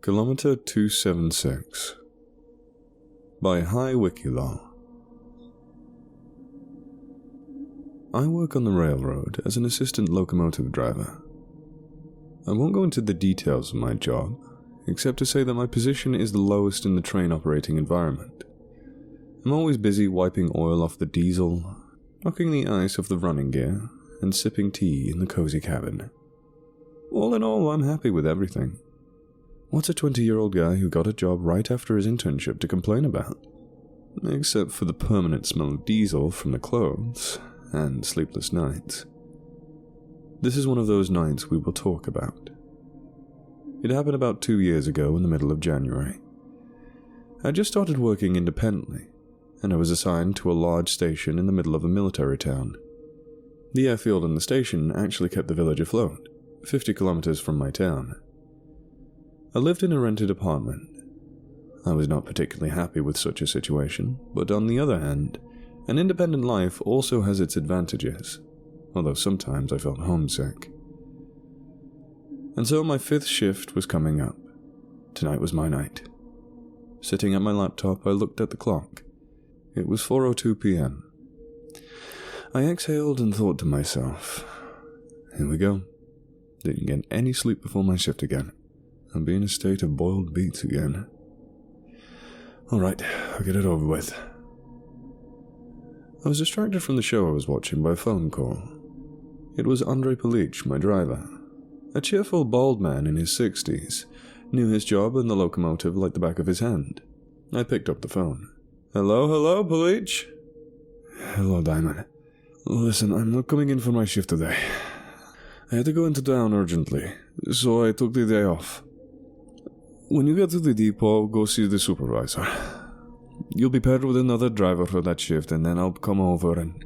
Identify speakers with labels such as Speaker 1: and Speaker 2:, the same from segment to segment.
Speaker 1: Kilometer 276 by High Wikilaw. I work on the railroad as an assistant locomotive driver. I won't go into the details of my job, except to say that my position is the lowest in the train operating environment. I'm always busy wiping oil off the diesel, knocking the ice off the running gear, and sipping tea in the cozy cabin. All in all, I'm happy with everything. What's a 20-year-old guy who got a job right after his internship to complain about? Except for the permanent smell of diesel from the clothes and sleepless nights. This is one of those nights we will talk about. It happened about 2 years ago in the middle of January. I just started working independently, and I was assigned to a large station in the middle of a military town. The airfield and the station actually kept the village afloat, 50 kilometers from my town. I lived in a rented apartment. I was not particularly happy with such a situation, but on the other hand, an independent life also has its advantages, although sometimes I felt homesick. And so my 5th shift was coming up. Tonight was my night. Sitting at my laptop, I looked at the clock. It was 4:02 p.m. I exhaled and thought to myself, here we go. Didn't get any sleep before my shift again. I'll be in a state of boiled beets again. Alright, I'll get it over with. I was distracted from the show I was watching by a phone call. It was Andrei Polic, my driver. A cheerful bald man in his 60s, knew his job and the locomotive like the back of his hand. I picked up the phone. Hello, Polic?
Speaker 2: Hello, Diamond. Listen, I'm not coming in for my shift today. I had to go into town urgently, so I took the day off. When you get to the depot, go see the supervisor. You'll be paired with another driver for that shift, and then I'll come over and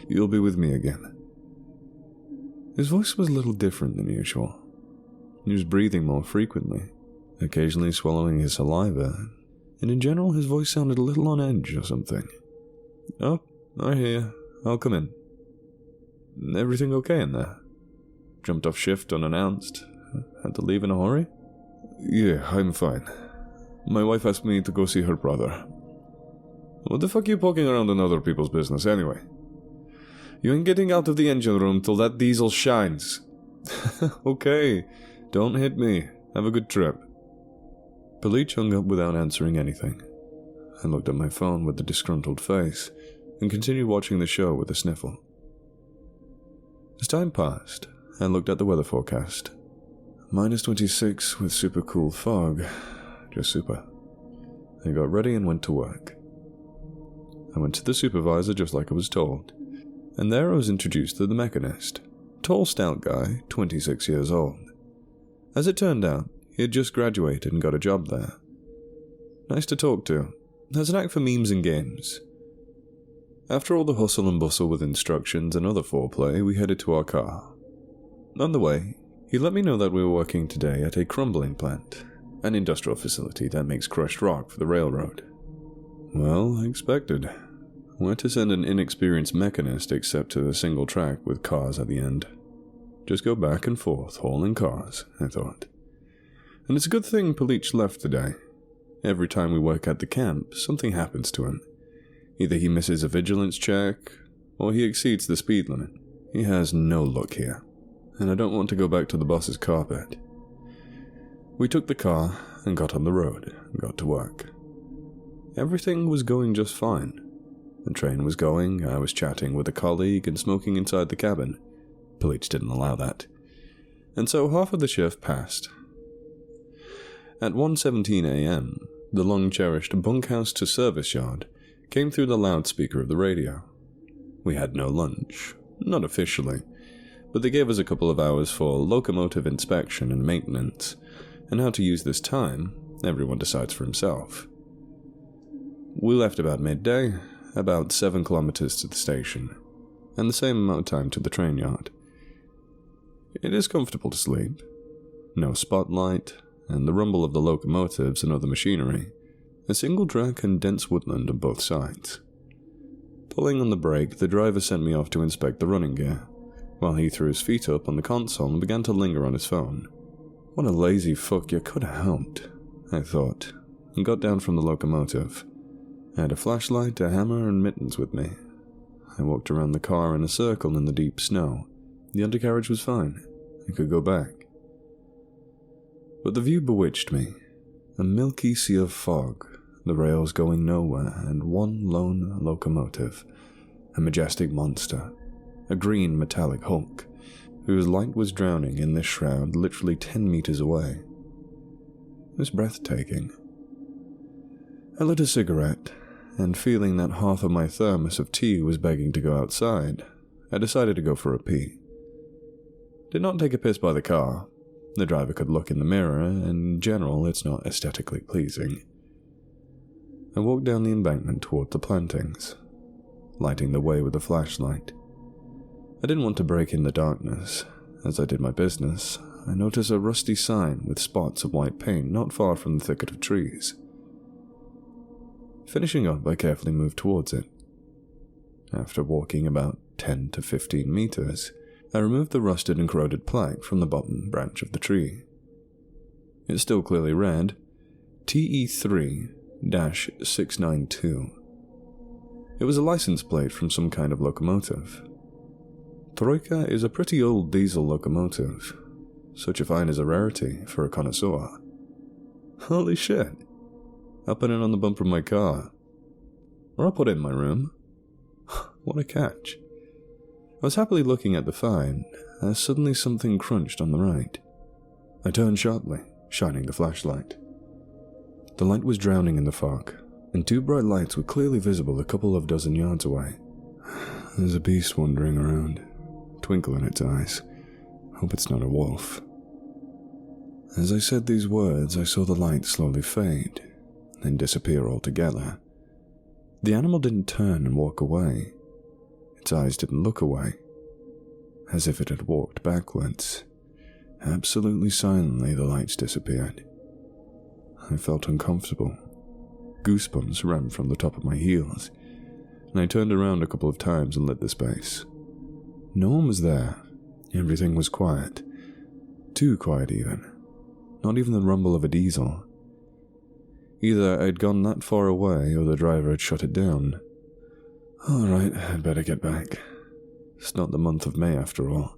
Speaker 2: you'll be with me again. His voice was a little different than usual. He was breathing more frequently, occasionally swallowing his saliva, and in general his voice sounded a little on edge or something. Oh, I hear you. I'll come in. Everything okay in there? Jumped off shift unannounced? Had to leave in a hurry?
Speaker 1: Yeah, I'm fine. My wife asked me to go see her brother.
Speaker 2: What the fuck are you poking around in other people's business anyway? You ain't getting out of the engine room till that diesel shines.
Speaker 1: Okay, don't hit me. Have a good trip.
Speaker 2: Polic hung up without answering anything. I looked at my phone with a disgruntled face and continued watching the show with a sniffle. As time passed, I looked at the weather forecast. -26 with super cool fog. Just super. I got ready and went to work. I went to the supervisor just like I was told, and there I was introduced to the mechanist. Tall, stout guy, 26 years old. As it turned out, he had just graduated and got a job there. Nice to talk to. Has an knack for memes and games. After all the hustle and bustle with instructions and other foreplay, we headed to our car. On the way, he let me know that we were working today at a crumbling plant, an industrial facility that makes crushed rock for the railroad. Well, I expected. Where to send an inexperienced mechanist except to a single track with cars at the end? Just go back and forth, hauling cars, I thought. And it's a good thing Polic left today. Every time we work at the camp, something happens to him. Either he misses a vigilance check, or he exceeds the speed limit. He has no luck here, and I don't want to go back to the boss's carpet. We took the car and got on the road and got to work. Everything was going just fine. The train was going, I was chatting with a colleague and smoking inside the cabin. Polic didn't allow that. And so half of the shift passed. At 1:17 a.m., the long-cherished bunkhouse to service yard came through the loudspeaker of the radio. We had no lunch, not officially, but they gave us a couple of hours for locomotive inspection and maintenance, and how to use this time, everyone decides for himself. We left about midday, about 7 kilometers to the station, and the same amount of time to the train yard. It is comfortable to sleep. No spotlight, and the rumble of the locomotives and other machinery. A single track and dense woodland on both sides. Pulling on the brake, the driver sent me off to inspect the running gear, while he threw his feet up on the console and began to linger on his phone. What a lazy fuck, you could have helped.
Speaker 1: I thought, and got down from the locomotive. I had a flashlight, a hammer, and mittens with me. I walked around the car in a circle in the deep snow. The undercarriage was fine. I could go back. But the view bewitched me. A milky sea of fog, the rails going nowhere, and one lone locomotive, a majestic monster, a green metallic hulk, whose light was drowning in this shroud literally 10 meters away. It was breathtaking. I lit a cigarette, and feeling that half of my thermos of tea was begging to go outside, I decided to go for a pee. Did not take a piss by the car. The driver could look in the mirror, and in general it's not aesthetically pleasing. I walked down the embankment toward the plantings, lighting the way with a flashlight. I didn't want to break in the darkness. As I did my business, I noticed a rusty sign with spots of white paint not far from the thicket of trees. Finishing up, I carefully moved towards it. After walking about 10 to 15 meters, I removed the rusted and corroded plaque from the bottom branch of the tree. It still clearly read, TE3-692. It was a license plate from some kind of locomotive. Troika is a pretty old diesel locomotive. Such a find is a rarity for a connoisseur. Holy shit. I'll put it on the bumper of my car. Or I'll put it in my room. What a catch. I was happily looking at the find, as suddenly something crunched on the right. I turned sharply, shining the flashlight. The light was drowning in the fog, and two bright lights were clearly visible a couple of dozen yards away. There's a beast wandering around, twinkle in its eyes. Hope it's not a wolf. As I said these words, I saw the light slowly fade, then disappear altogether. The animal didn't turn and walk away. Its eyes didn't look away, as if it had walked backwards. Absolutely silently, the lights disappeared. I felt uncomfortable. Goosebumps ran from the top of my heels, and I turned around a couple of times and lit the space. No one was there. Everything was quiet. Too quiet even. Not even the rumble of a diesel. Either I'd gone that far away or the driver had shut it down. Alright, I'd better get back. It's not the month of May after all.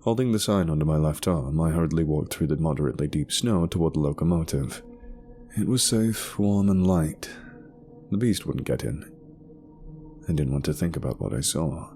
Speaker 1: Holding the sign under my left arm, I hurriedly walked through the moderately deep snow toward the locomotive. It was safe, warm, and light. The beast wouldn't get in. I didn't want to think about what I saw.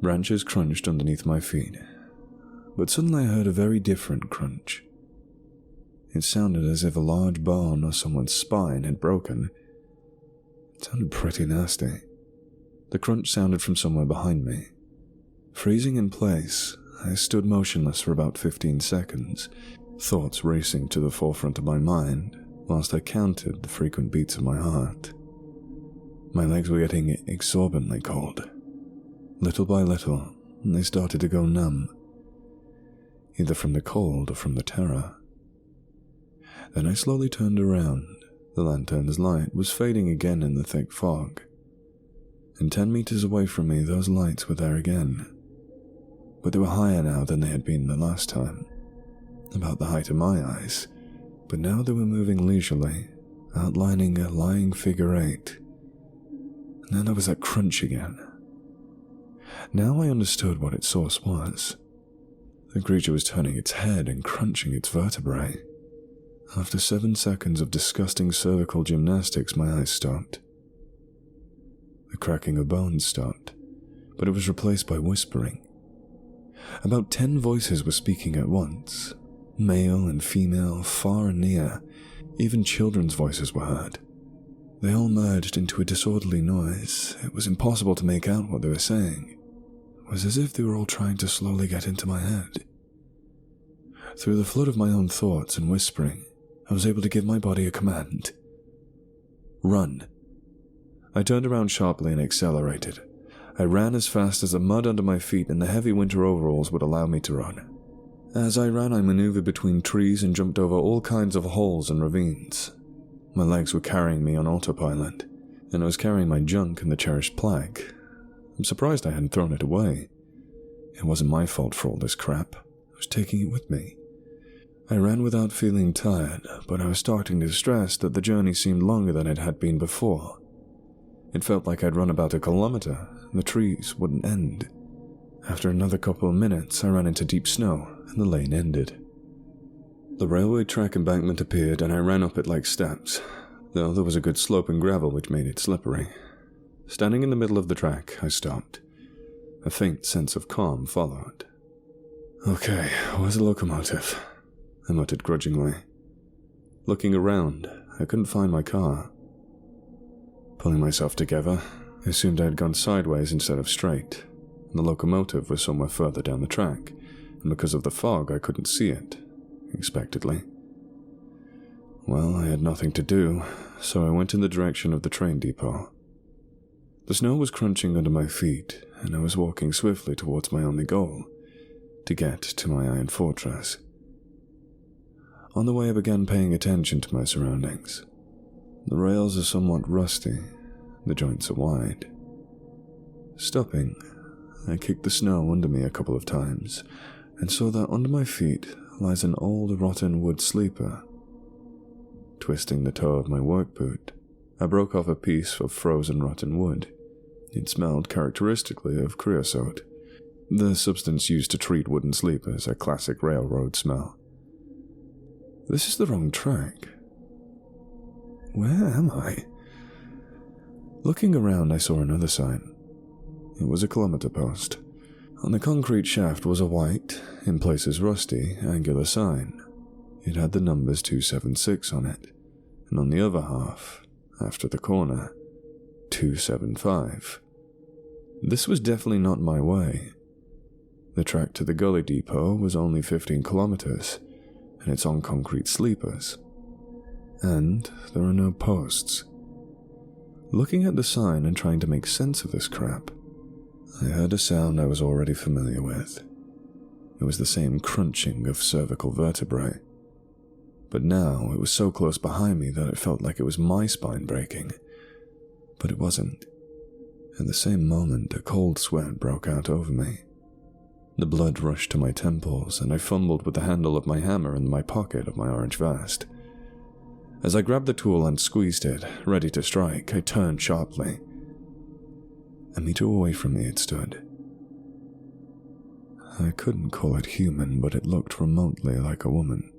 Speaker 1: Branches crunched underneath my feet, but suddenly I heard a very different crunch. It sounded as if a large bone or someone's spine had broken. It sounded pretty nasty. The crunch sounded from somewhere behind me. Freezing in place, I stood motionless for about 15 seconds, thoughts racing to the forefront of my mind, whilst I counted the frequent beats of my heart. My legs were getting exorbitantly cold. Little by little, they started to go numb, either from the cold or from the terror. Then I slowly turned around. The lantern's light was fading again in the thick fog, and 10 meters away from me those lights were there again. But they were higher now than they had been the last time, about the height of my eyes, but now they were moving leisurely, outlining a lying figure eight. And then there was that crunch again. Now I understood what its source was. The creature was turning its head and crunching its vertebrae. After 7 seconds of disgusting cervical gymnastics, my eyes stopped. The cracking of bones stopped, but it was replaced by whispering. About 10 voices were speaking at once, male and female, far and near. Even children's voices were heard. They all merged into a disorderly noise. It was impossible to make out what they were saying. It was as if they were all trying to slowly get into my head. Through the flood of my own thoughts and whispering, I was able to give my body a command. Run. I turned around sharply and accelerated. I ran as fast as the mud under my feet and the heavy winter overalls would allow me to run. As I ran, I maneuvered between trees and jumped over all kinds of holes and ravines. My legs were carrying me on autopilot, and I was carrying my junk and the cherished plaque. I'm surprised I hadn't thrown it away. It wasn't my fault for all this crap. I was taking it with me. I ran without feeling tired, but I was starting to stress that the journey seemed longer than it had been before. It felt like I'd run about a kilometer, and the trees wouldn't end. After another couple of minutes, I ran into deep snow, and the lane ended. The railway track embankment appeared, and I ran up it like steps, though there was a good slope and gravel which made it slippery. Standing in the middle of the track, I stopped. A faint sense of calm followed. "Okay, where's the locomotive?" I muttered grudgingly. Looking around, I couldn't find my car. Pulling myself together, I assumed I had gone sideways instead of straight, and the locomotive was somewhere further down the track, and because of the fog I couldn't see it, expectedly. Well, I had nothing to do, so I went in the direction of the train depot. The snow was crunching under my feet, and I was walking swiftly towards my only goal, to get to my iron fortress. On the way I began paying attention to my surroundings. The rails are somewhat rusty, the joints are wide. Stopping, I kicked the snow under me a couple of times, and saw that under my feet lies an old rotten wood sleeper. Twisting the toe of my work boot, I broke off a piece of frozen rotten wood. It smelled characteristically of creosote, the substance used to treat wooden sleepers, a classic railroad smell. This is the wrong track. Where am I? Looking around, I saw another sign. It was a kilometer post. On the concrete shaft was a white, in places rusty, angular sign. It had the numbers 276 on it, and on the other half, after the corner, 275. This was definitely not my way. The track to the gully depot was only 15 kilometers, and it's on concrete sleepers. And there are no posts. Looking at the sign and trying to make sense of this crap, I heard a sound I was already familiar with. It was the same crunching of cervical vertebrae. But now it was so close behind me that it felt like it was my spine breaking. But it wasn't. At the same moment, a cold sweat broke out over me. The blood rushed to my temples, and I fumbled with the handle of my hammer in my pocket of my orange vest. As I grabbed the tool and squeezed it, ready to strike, I turned sharply. A meter away from me it stood. I couldn't call it human, but it looked remotely like a woman.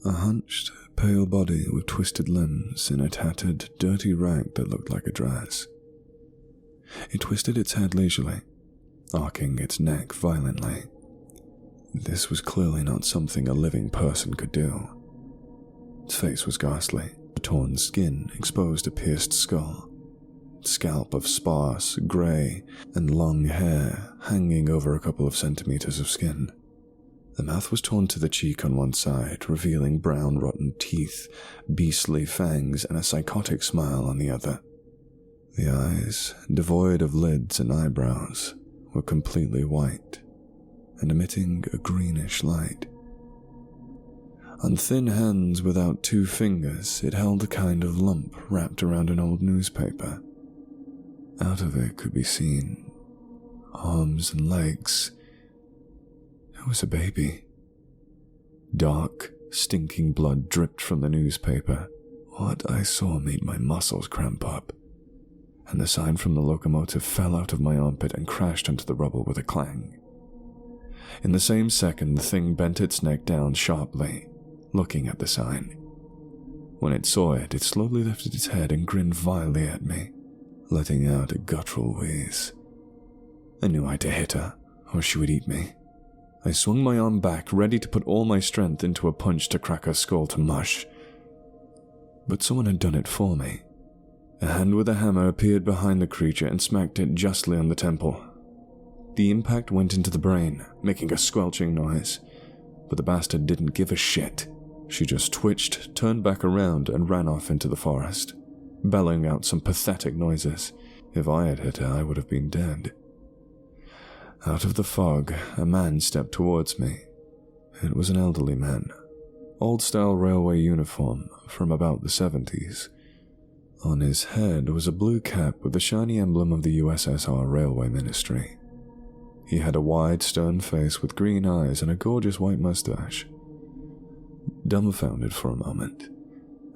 Speaker 1: A hunched, pale body with twisted limbs in a tattered, dirty rag that looked like a dress. It twisted its head leisurely, arcing its neck violently. This was clearly not something a living person could do. Its face was ghastly, the torn skin exposed a pierced skull, its scalp of sparse, grey, and long hair hanging over a couple of centimeters of skin. The mouth was torn to the cheek on one side, revealing brown, rotten teeth, beastly fangs, and a psychotic smile on the other. The eyes, devoid of lids and eyebrows, were completely white and emitting a greenish light. On thin hands without 2 fingers, it held a kind of lump wrapped around an old newspaper. Out of it could be seen arms and legs. It was a baby. Dark, stinking blood dripped from the newspaper. What I saw made my muscles cramp up, and the sign from the locomotive fell out of my armpit and crashed onto the rubble with a clang. In the same second, the thing bent its neck down sharply, looking at the sign. When it saw it, it slowly lifted its head and grinned vilely at me, letting out a guttural wheeze. I knew I had to hit her, or she would eat me. I swung my arm back, ready to put all my strength into a punch to crack her skull to mush. But someone had done it for me. A hand with a hammer appeared behind the creature and smacked it justly on the temple. The impact went into the brain, making a squelching noise, but the bastard didn't give a shit. She just twitched, turned back around, and ran off into the forest, bellowing out some pathetic noises. If I had hit her, I would have been dead. Out of the fog, a man stepped towards me. It was an elderly man, old-style railway uniform from about the 70s. On his head was a blue cap with the shiny emblem of the USSR Railway Ministry. He had a wide, stern face with green eyes and a gorgeous white mustache. Dumbfounded for a moment,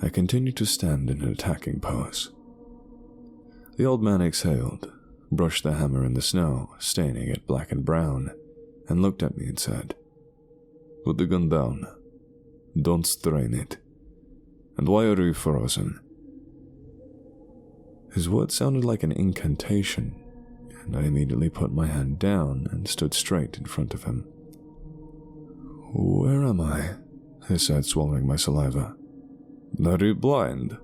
Speaker 1: I continued to stand in an attacking pose. The old man exhaled, brushed the hammer in the snow, staining it black and brown, and looked at me and said, "Put the gun down. Don't strain it. And why are you frozen?" His words sounded like an incantation, and I immediately put my hand down and stood straight in front of him. "Where am I?" I said, swallowing my saliva. "Are you blind?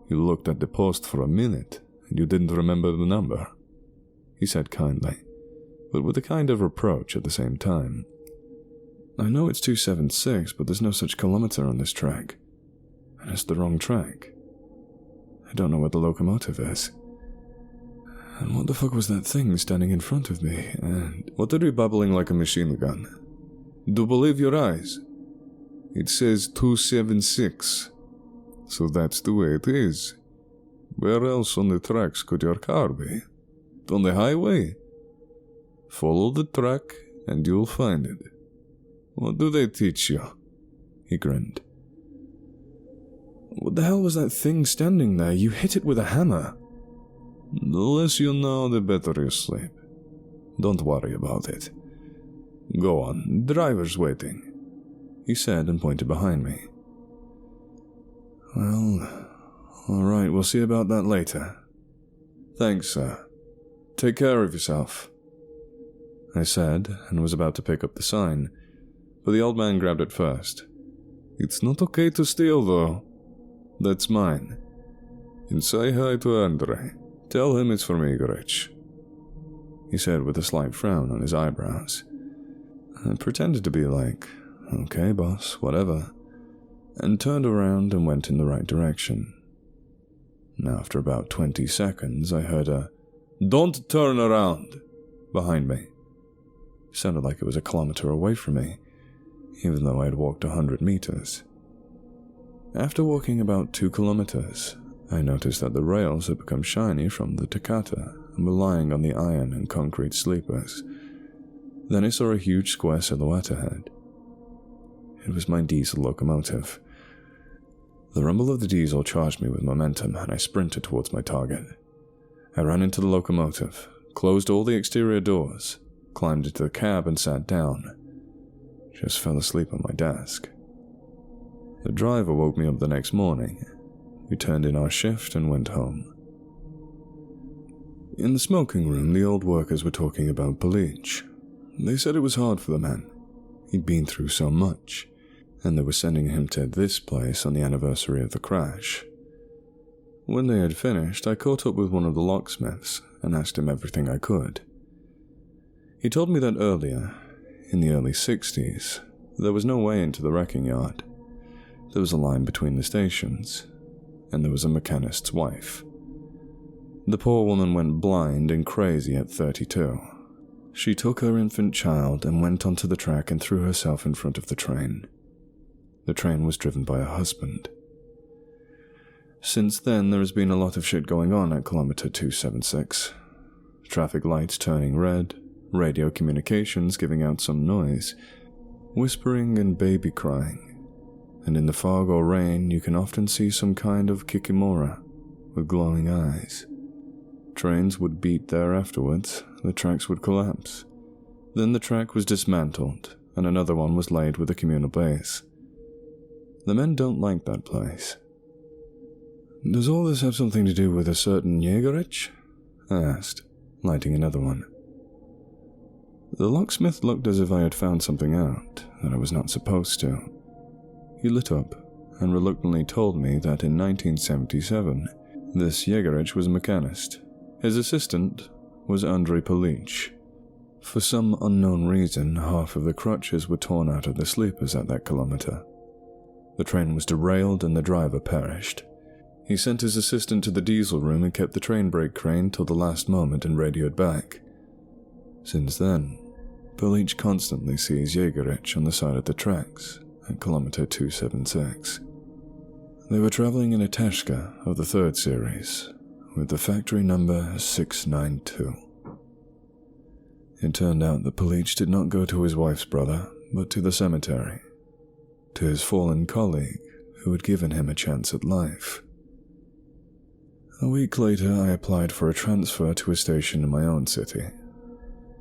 Speaker 1: You looked at the post for a minute, and you didn't remember the number," he said kindly, but with a kind of reproach at the same time. "I know it's 276, but there's no such kilometer on this track, and it's the wrong track. I don't know what the locomotive is. And what the fuck was that thing standing in front of me, and what are you babbling like a machine gun? Do believe your eyes. It says 276, so that's the way it is. Where else on the tracks could your car be? On the highway? Follow the track and you'll find it. What do they teach you?" He grinned. "What the hell was that thing standing there? You hit it with a hammer." "The less you know, the better you sleep. Don't worry about it. Go on, driver's waiting," he said and pointed behind me. "Well, alright, we'll see about that later." "Thanks, sir. Take care of yourself," I said, and was about to pick up the sign, but the old man grabbed it first. "It's not okay to steal, though. That's mine. And say hi to Andre. Tell him it's from Igorich," he said with a slight frown on his eyebrows. I pretended to be like, "Okay, boss, whatever," and turned around and went in the right direction. Now, after about 20 seconds, I heard a "Don't turn around" behind me. It sounded like it was a kilometer away from me, even though I had walked 100 meters. After walking about 2 kilometers, I noticed that the rails had become shiny from the toccata and were lying on the iron and concrete sleepers. Then I saw a huge square silhouette ahead. It was my diesel locomotive. The rumble of the diesel charged me with momentum, and I sprinted towards my target. I ran into the locomotive, closed all the exterior doors, climbed into the cab and sat down. Just fell asleep on my desk. The driver woke me up the next morning. We turned in our shift and went home. In the smoking room, the old workers were talking about Palich. They said it was hard for the man. He'd been through so much, and they were sending him to this place on the anniversary of the crash. When they had finished, I caught up with one of the locksmiths and asked him everything I could. He told me that earlier, in the early 60s, there was no way into the wrecking yard. There was a line between the stations, and there was a mechanist's wife. The poor woman went blind and crazy at 32. She took her infant child and went onto the track and threw herself in front of the train. The train was driven by her husband. Since then, there has been a lot of shit going on at Kilometer 276. Traffic lights turning red, radio communications giving out some noise, whispering and baby crying. And in the fog or rain, you can often see some kind of kikimora with glowing eyes. Trains would beat there afterwards, the tracks would collapse. Then the track was dismantled, and another one was laid with a communal base. The men don't like that place. "Does all this have something to do with a certain Jägerich?" I asked, lighting another one. The locksmith looked as if I had found something out that I was not supposed to. He lit up and reluctantly told me that in 1977, this Jägerich was a mechanist. His assistant was Andre Palich. For some unknown reason, half of the crutches were torn out of the sleepers at that kilometer. The train was derailed and the driver perished. He sent his assistant to the diesel room and kept the train brake crane till the last moment and radioed back. Since then, Palich constantly sees Jägerich on the side of the tracks at Kilometer 276. They were traveling in a Tashka of the 3rd series, with the factory number 692. It turned out that Palich did not go to his wife's brother, but to the cemetery, to his fallen colleague who had given him a chance at life. A week later, I applied for a transfer to a station in my own city.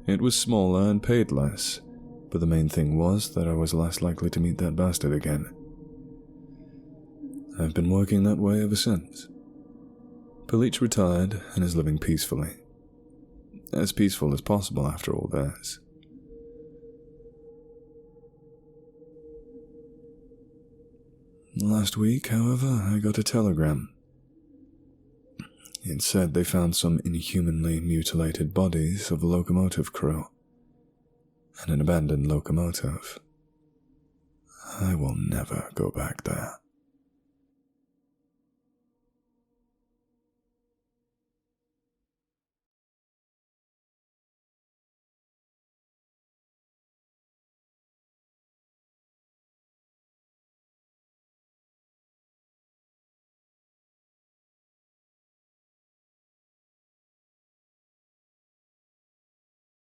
Speaker 1: It was smaller and paid less, but the main thing was that I was less likely to meet that bastard again. I've been working that way ever since. Palich retired and is living peacefully. As peaceful as possible after all this. Last week, however, I got a telegram. It said they found some inhumanly mutilated bodies of a locomotive crew, and an abandoned locomotive. I will never go back there.